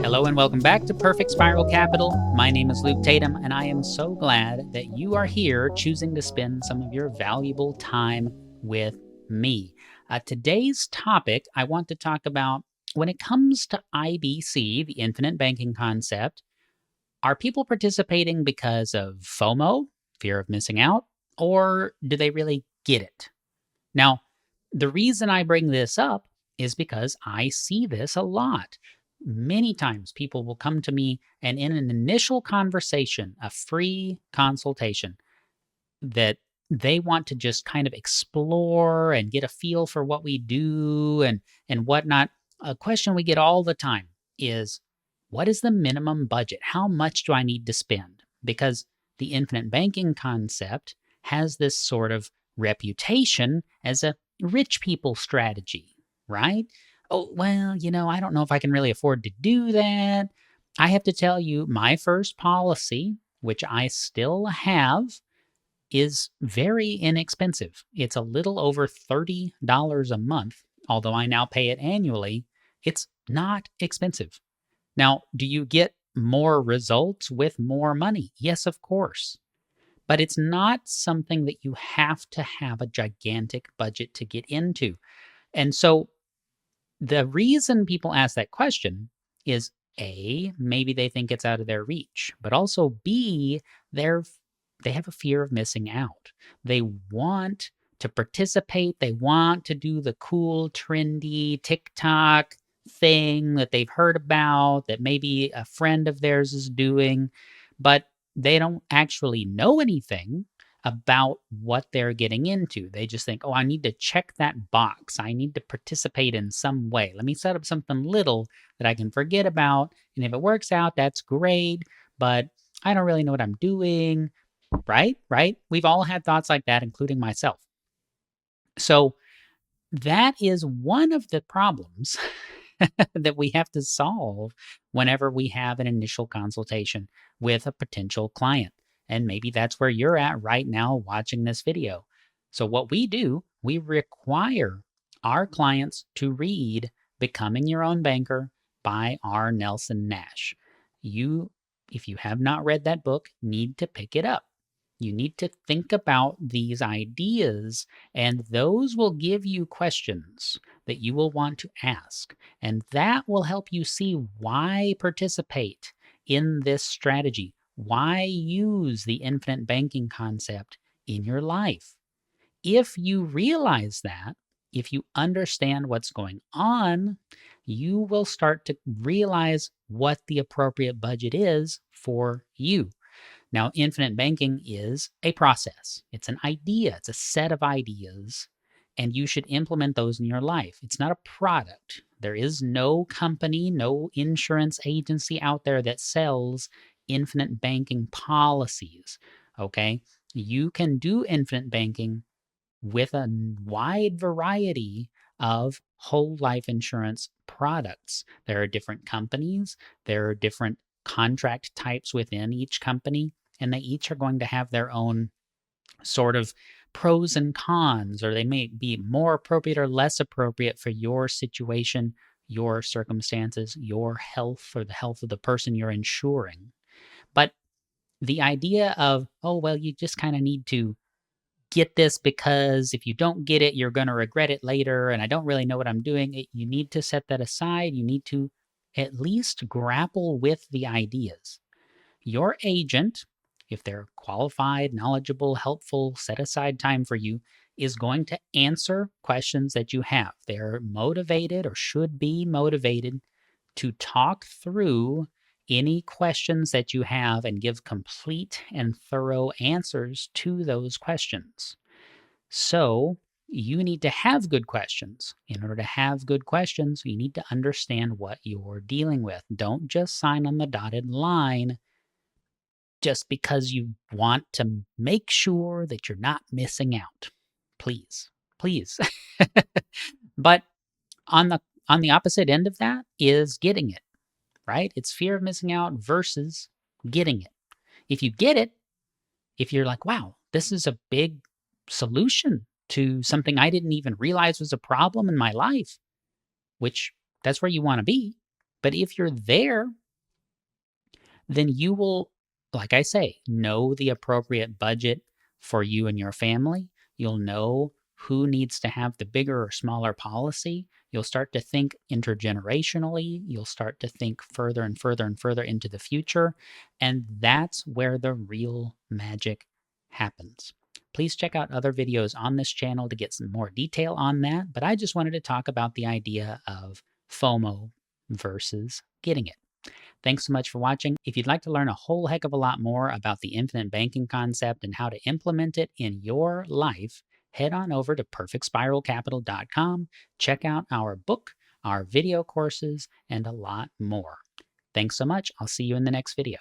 Hello and welcome back to Perfect Spiral Capital. My name is Luke Tatum, and I am so glad that you are here choosing to spend some of your valuable time with me. Today's topic, I want to talk about when it comes to IBC, the infinite banking concept, are people participating because of FOMO, fear of missing out, or do they really get it? Now, the reason I bring this up is because I see this a lot. Many times people will come to me and in an initial conversation, a free consultation, that they want to just kind of explore and get a feel for what we do and whatnot. A question we get all the time is, what is the minimum budget? How much do I need to spend? Because the infinite banking concept has this sort of reputation as a rich people strategy, right? Oh, well, I don't know if I can really afford to do that. I have to tell you, my first policy, which I still have, is very inexpensive. It's a little over $30 a month, although I now pay it annually. It's not expensive. Now, do you get more results with more money? Yes, of course. But it's not something that you have to have a gigantic budget to get into. And so the reason people ask that question is A, maybe they think it's out of their reach, but also B, they have a fear of missing out. They want to participate, they want to do the cool, trendy TikTok thing that they've heard about that maybe a friend of theirs is doing, but they don't actually know anything about what they're getting into. They just think, oh, I need to check that box. I need to participate in some way. Let me set up something little that I can forget about. And if it works out, that's great. But I don't really know what I'm doing. Right? Right? We've all had thoughts like that, including myself. So that is one of the problems that we have to solve whenever we have an initial consultation with a potential client. And maybe that's where you're at right now watching this video. So, what we do, we require our clients to read Becoming Your Own Banker by R. Nelson Nash. You, if you have not read that book, need to pick it up. You need to think about these ideas, and those will give you questions that you will want to ask. And that will help you see why participate in this strategy, why use the infinite banking concept in your life. If you realize that, if you understand what's going on, you will start to realize what the appropriate budget is for you. Now, infinite banking is a process. It's an idea. It's a set of ideas, and you should implement those in your life. It's not a product. There is no company, no insurance agency out there that sells infinite banking policies, okay? You can do infinite banking with a wide variety of whole life insurance products. There are different companies, there are different contract types within each company, and they each are going to have their own sort of pros and cons, or they may be more appropriate or less appropriate for your situation, your circumstances, your health, or the health of the person you're insuring. But the idea of, oh, well, you just kind of need to get this because if you don't get it, you're going to regret it later, and I don't really know what I'm doing. You need to set that aside. You need to at least grapple with the ideas. Your agent, if they're qualified, knowledgeable, helpful, set aside time for you, is going to answer questions that you have. They're motivated or should be motivated to talk through any questions that you have and give complete and thorough answers to those questions. So, you need to have good questions. In order to have good questions, you need to understand what you're dealing with. Don't just sign on the dotted line just because you want to make sure that you're not missing out. Please, please. But on the opposite end of that is getting it, right? It's fear of missing out versus getting it. If you get it, if you're like, wow, this is a big solution to something I didn't even realize was a problem in my life, which that's where you want to be. But if you're there, then you will, like I say, know the appropriate budget for you and your family. You'll know who needs to have the bigger or smaller policy. You'll start to think intergenerationally. You'll start to think further and further and further into the future. And that's where the real magic happens. Please check out other videos on this channel to get some more detail on that. But I just wanted to talk about the idea of FOMO versus getting it. Thanks so much for watching. If you'd like to learn a whole heck of a lot more about the infinite banking concept and how to implement it in your life, head on over to perfectspiralcapital.com. Check out our book, our video courses, and a lot more. Thanks so much. I'll see you in the next video.